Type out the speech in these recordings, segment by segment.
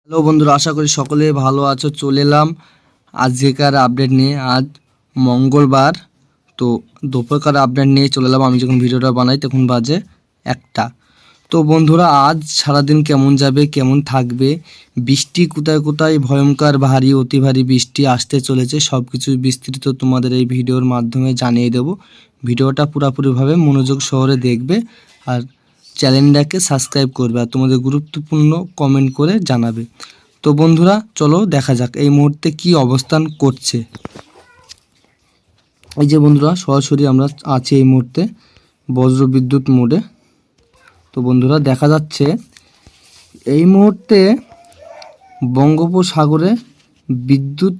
Hello বন্ধুরা, আশা করি সকলে ভালো আছো। চলে এলাম আজকেকার আপডেট নিয়ে। আজ মঙ্গলবার, তো দুপুরকার আপডেট নিয়ে চলে এলাম। আমি যখন ভিডিওটা বানাই তখন বাজে 1টা। তো বন্ধুরা, আজ সারাদিন কেমন যাবে, কেমন থাকবে, বৃষ্টি কোথায় কোথায় ভয়ঙ্কর ভারী অতি ভারী বৃষ্টি আসতে চলেছে, সব কিছু বিস্তৃত তোমাদের এই ভিডিওর মাধ্যমে জানিয়ে দেব। ভিডিওটা পুরোপুরিভাবে মনোযোগ সহকারে দেখবে আর চ্যানেলটাকে সাবস্ক্রাইব করবে আর তোমাদের গুরুত্বপূর্ণ কমেন্ট করে জানাবে। তো বন্ধুরা, চলো দেখা যাক এই মুহূর্তে কি অবস্থান করছে। এই যে বন্ধুরা, সরাসরি আমরা আছি এই মুহূর্তে বজ্রবিদ্যুৎ মোডে। তো বন্ধুরা, দেখা যাচ্ছে এই মুহূর্তে বঙ্গোপসাগরে বিদ্যুৎ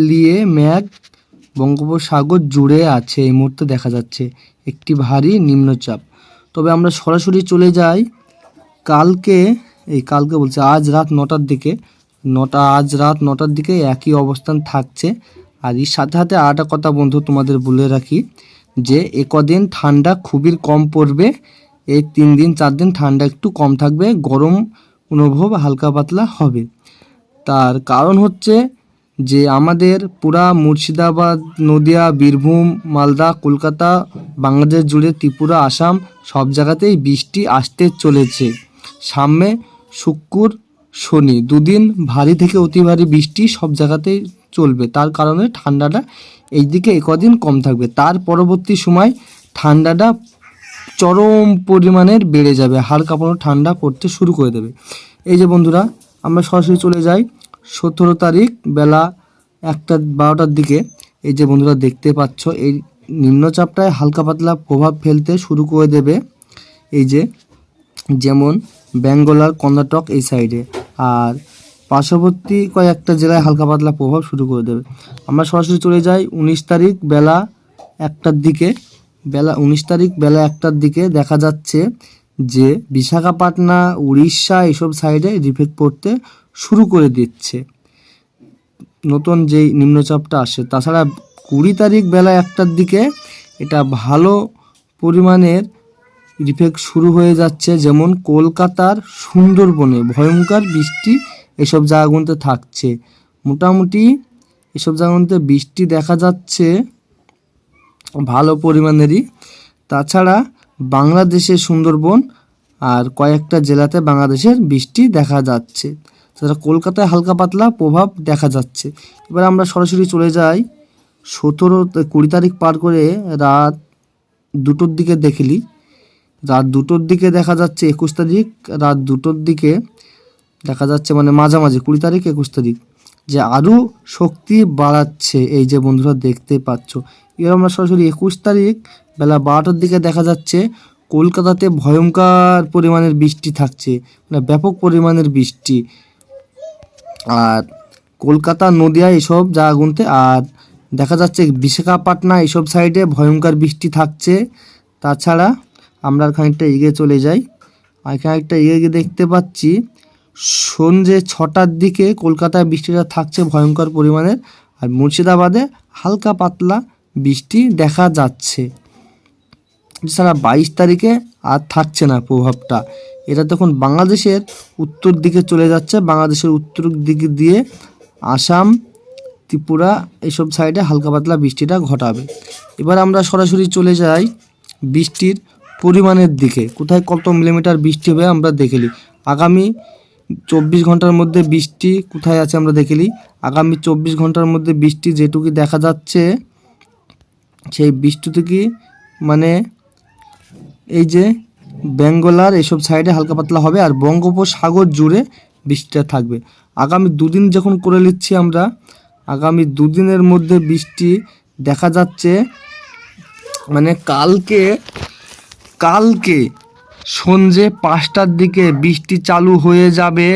নিয়ে মেঘ বঙ্গোপসাগর জুড়ে আছে। এই মুহূর্তে দেখা যাচ্ছে একটি ভারী নিম্নচাপ। তবে আমরা সরাসরি চলে যাই কালকে বলছে আজ রাত 9টার দিকে। আজ রাত 9টার দিকে একই অবস্থান থাকছে। আর এর সাথে সাথে আরেকটা কথা বন্ধু তোমাদের বলে রাখি, যে কদিন ঠান্ডা খুবই কম পড়বে। এই 3 দিন 4 দিন ঠান্ডা একটু কম থাকবে, গরম অনুভব হালকা পাতলা হবে। তার কারণ হচ্ছে যে আমাদের পুরা মুর্শিদাবাদ, নদিয়া, বীরভূম, মালদা, কলকাতা, বাংলাদেশ জুড়ে ত্রিপুরা, আসাম সব জায়গাতেই বৃষ্টি আসতে চলেছে। সামনে শুক্র শনি 2 দিন ভারী থেকে অতি ভারী বৃষ্টি সব জায়গাতেই চলবে। তার কারণে ঠান্ডাটা এইদিকে কদিন কম থাকবে। তার পরবর্তী সময় ঠান্ডাটা চরম পরিমাণের বেড়ে যাবে, হাড় কাঁপানো ঠান্ডা পড়তে শুরু করে দেবে। এই যে বন্ধুরা, আমরা সরাসরি চলে যাই 17 তারিখ বেলা 1টা 12টার দিকে। এই যে বন্ধুরা দেখতে পাচ্ছ, এই নিম্নচাপটায় হালকা পাতলা প্রভাব ফেলতে শুরু করে দেবে। এই যে যেমন বেঙ্গল আর কর্ণাটক এই সাইডে, আর পার্শ্ববর্তী কয়েকটা জেলায় হালকা পাতলা প্রভাব শুরু করে দেবে। আমরা সরাসরি চলে যাই 19 তারিখ বেলা 1টার দিকে। 19 তারিখ বেলা 1টার দিকে দেখা যাচ্ছে যে বিশাখাপাটনা, উড়িষ্যা এইসব সাইডে রিফ্লেক্ট পড়তে শুরু করে দিচ্ছে নতুন যেই নিম্নচাপটা আসে। তাছাড়া 20 তারিখ বেলা 1টার দিকে এটা ভালো পরিমাণের ইফেক্ট শুরু হয়ে যাচ্ছে, যেমন কলকাতার সুন্দরবনে ভয়ঙ্কর বৃষ্টি এসব জায়গাগুলোতে থাকছে। মোটামুটি এসব জায়গাগুলোতে বৃষ্টি দেখা যাচ্ছে ভালো পরিমাণেরই। তাছাড়া বাংলাদেশের সুন্দরবন আর কয়েকটা জেলাতে বাংলাদেশের বৃষ্টি দেখা যাচ্ছে। তাছাড়া কলকাতায় হালকা পাতলা প্রভাব দেখা যাচ্ছে। এবার আমরা সরাসরি চলে যাই 20 তারিখ পার করে রাত 2টোর দিকে দেখলি। রাত 2টোর দিকে দেখা যাচ্ছে 21 তারিখ রাত 2টোর দিকে দেখা যাচ্ছে, মানে মাঝামাঝি 20 তারিখ 21 তারিখ, যে আরও শক্তি বাড়াচ্ছে। এই যে বন্ধুরা দেখতে পাচ্ছ। এবার আমরা সরাসরি 21 তারিখ বেলা 12টার দিকে দেখা যাচ্ছে কলকাতাতে ভয়ঙ্কর পরিমাণের বৃষ্টি থাকছে, মানে ব্যাপক পরিমাণের বৃষ্টি। আর কলকাতা, নদিয়া এইসব জায়গাগুলোতে, আর দেখা যাচ্ছে বিশাখাপাটনা এইসব সাইডে ভয়ঙ্কর বৃষ্টি থাকছে। তাছাড়া আমরা খানিকটা এগিয়ে চলে যাই, আর খানিকটা এগিয়ে দেখতে পাচ্ছি সন্ধ্যে 6টার দিকে কলকাতায় বৃষ্টিটা থাকছে ভয়ঙ্কর পরিমাণের, আর মুর্শিদাবাদে হালকা পাতলা বৃষ্টি দেখা যাচ্ছে। এছাড়া 22 তারিখে আর থাকছে না প্রভাবটা। এটা তখন বাংলাদেশের উত্তর দিকে চলে যাচ্ছে, বাংলাদেশের উত্তর দিকে দিয়ে আসাম, ত্রিপুরা এইসব সাইডে হালকা পাতলা বৃষ্টিটা ঘটাবে। এবার আমরা সরাসরি চলে যাই বৃষ্টির পরিমাণের দিকে, কোথায় কত মিলিমিটার বৃষ্টি হবে আমরা দেখে নিই। আগামী 24 ঘন্টার মধ্যে বৃষ্টি কোথায় আছে আমরা দেখে নিই। আগামী 24 ঘন্টার মধ্যে বৃষ্টি যেটুকু দেখা যাচ্ছে, সেই বৃষ্টিতে কি মানে এই যে বেঙ্গলার এইসব সাইডে হালকা পাতলা হবে, আর বঙ্গোপসাগর জুড়ে বৃষ্টিটা থাকবে। আগামী 2 দিন যখন করে নিচ্ছি আমরা, আগামী 2 দিনের মধ্যে বৃষ্টি দেখা যাচ্ছে, মানে কালকে সন্ধ্যে 5টার দিকে বৃষ্টি চালু হয়ে যাবে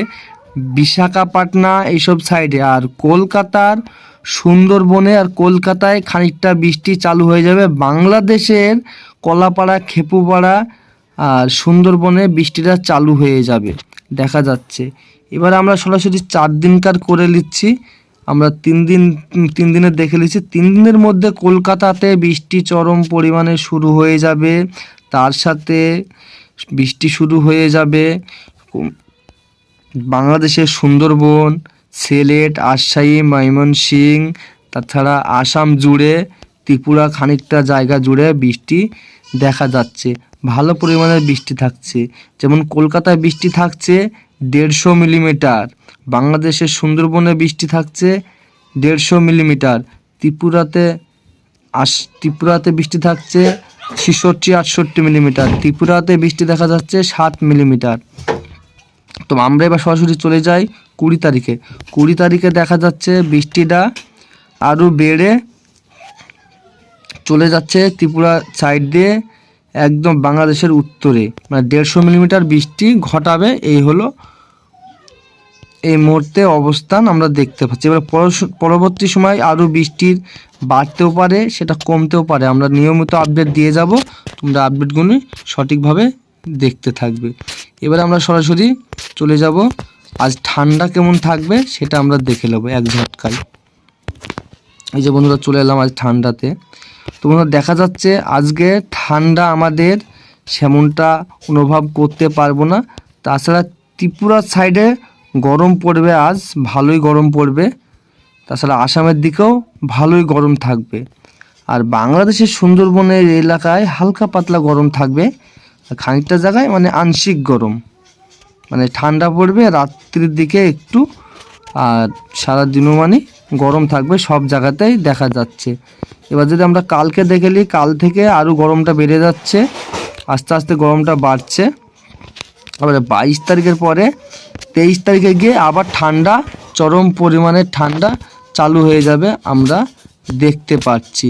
বিশাখাপাটনা এইসব সাইডে, আর কলকাতার সুন্দরবনে আর কলকাতায় খানিকটা বৃষ্টি চালু হয়ে যাবে। বাংলাদেশের কলাপাড়া, খেপুপাড়া আর সুন্দরবনে বৃষ্টিটা চালু হয়ে যাবে দেখা যাচ্ছে। এবার আমরা সরাসরি 4 দিনকার করে নিচ্ছি। আমরা 3 দিনের দেখে নিচ্ছি। 3 দিনের মধ্যে কলকাতাতে বৃষ্টি চরম পরিমাণে শুরু হয়ে যাবে। তার সাথে বৃষ্টি শুরু হয়ে যাবে বাংলাদেশের সুন্দরবন, সিলেট, রাজশাহী, ময়মনসিংহ, তাছাড়া আসাম জুড়ে, ত্রিপুরা খানিকটা জায়গা জুড়ে বৃষ্টি দেখা যাচ্ছে। ভালো পরিমাণের বৃষ্টি থাকছে। যেমন কলকাতায় বৃষ্টি থাকছে 150 মিলিমিটার, বাংলাদেশের সুন্দরবনে বৃষ্টি থাকছে 150 মিলিমিটার, ত্রিপুরাতে বৃষ্টি থাকছে 66-68 মিলিমিটার, ত্রিপুরাতে বৃষ্টি দেখা যাচ্ছে 7 মিলিমিটার। তো আমরা এবার সরাসরি চলে যাই 20 তারিখে। 20 তারিখে দেখা যাচ্ছে বৃষ্টিটা আরও বেড়ে চলে যাচ্ছে ত্রিপুরা সাইড দিয়ে একদম বাংলাদেশের উত্তরে, মানে 150 মিলিমিটার বৃষ্টি ঘটাবে। এই হলো এই মুহূর্তে অবস্থান আমরা দেখতে পাচ্ছি। এবার পরবর্তী সময় আরও বৃষ্টির বাড়তেও পারে, সেটা কমতেও পারে। আমরা নিয়মিত আপডেট দিয়ে যাব, তোমরা আপডেটগুলি সঠিকভাবে দেখতে থাকবে। এবার আমরা সরাসরি চলে যাব আজ ঠান্ডা কেমন থাকবে সেটা আমরা দেখে নেব এক ঝটকায়। এই যে বন্ধুরা চলে এলাম আজ ঠান্ডাতে। তো বন্ধুরা দেখা যাচ্ছে আজকে ঠান্ডা আমাদের সেমনটা অনুভব করতে পারবো না। তাছাড়া ত্রিপুরার সাইডে গরম পড়বে, আজ ভালোই গরম পড়বে। তাছাড়া আসামের দিকেও ভালোই গরম থাকবে। আর বাংলাদেশের সুন্দরবনের এলাকায় হালকা পাতলা গরম থাকবে, আর খানিকটা জায়গায় মানে আংশিক গরম, মানে ঠান্ডা পড়বে রাত্রির দিকে একটু, আর সারাদিনও মানে গরম থাকবে সব জায়গাতেই দেখা যাচ্ছে। এবার যদি আমরা কালকে দেখে নিই, কাল থেকে আরও গরমটা বেড়ে যাচ্ছে, আস্তে আস্তে গরমটা বাড়ছে। আবার 22 তারিখের পরে 23 তারিখে গিয়ে আবার ঠান্ডা, চরম পরিমাণে ঠান্ডা চালু হয়ে যাবে, আমরা দেখতে পাচ্ছি।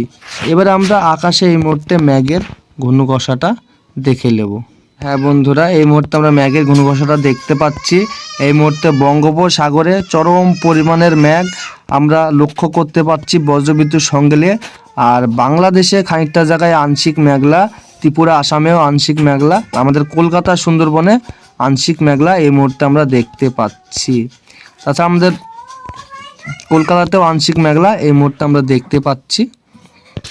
এবারে আমরা আকাশে এই মুহূর্তে মেঘের ঘন ঘষাটা দেখে নেব। হ্যাঁ বন্ধুরা, এই মুহূর্তে আমরা মেঘের ঘন ঘষাটা দেখতে পাচ্ছি। এই মুহূর্তে বঙ্গোপসাগরে চরম পরিমাণের মেঘ আমরা লক্ষ্য করতে পারছি বজ্রবিদ্যুৎ সঙ্গে নিয়ে। আর বাংলাদেশে খানিকটা জায়গায় আংশিক মেঘলা, ত্রিপুরা আসামেও আংশিক মেঘলা, আমাদের কলকাতা সুন্দরবনে আংশিক মেঘলা এই মুহূর্তে আমরা দেখতে পাচ্ছি। তাছাড়া আমাদের কলকাতাতেও আংশিক মেঘলা এই মুহূর্তে আমরা দেখতে পাচ্ছি।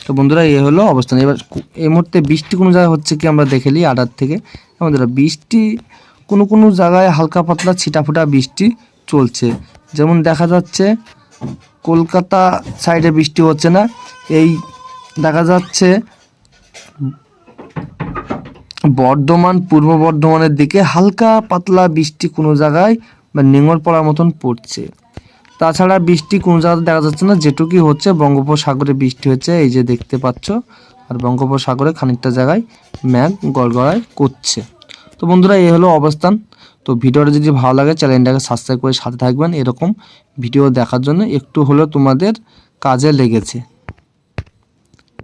তো বন্ধুরা এই হলো অবস্থান। এবার এই মুহূর্তে বৃষ্টি কোনো জায়গায় হচ্ছে কি আমরা দেখে নিই আডার থেকে। বন্ধুরা বৃষ্টি কোনো জায়গায় হালকা পাতলা ছিটাফোটা বৃষ্টি চলছে। যেমন দেখা যাচ্ছে কলকাতা সাইডে বৃষ্টি হচ্ছে না, এই দেখা যাচ্ছে বর্ধমান, পূর্ব বর্ধমানের দিকে হালকা পাতলা বৃষ্টি কোনো জায়গায় বা নেঙর পড়ার মতন পড়ছে। তাছাড়া বৃষ্টি কোনো জায়গাতে দেখা যাচ্ছে না, যেটুকুই হচ্ছে বঙ্গোপসাগরে বৃষ্টি হচ্ছে, এই যে দেখতে পাচ্ছ। আর বঙ্গোপসাগরে খানিকটা জায়গায় মেঘ গড়গড়ায় করছে। তো বন্ধুরা এই হলো অবস্থান। তো ভিডিওটা যদি ভালো লাগে চ্যানেলটাকে সাবস্ক্রাইব করে সাথে থাকবেন, এরকম ভিডিও দেখার জন্য একটু হলেও তোমাদের কাজে লেগেছে।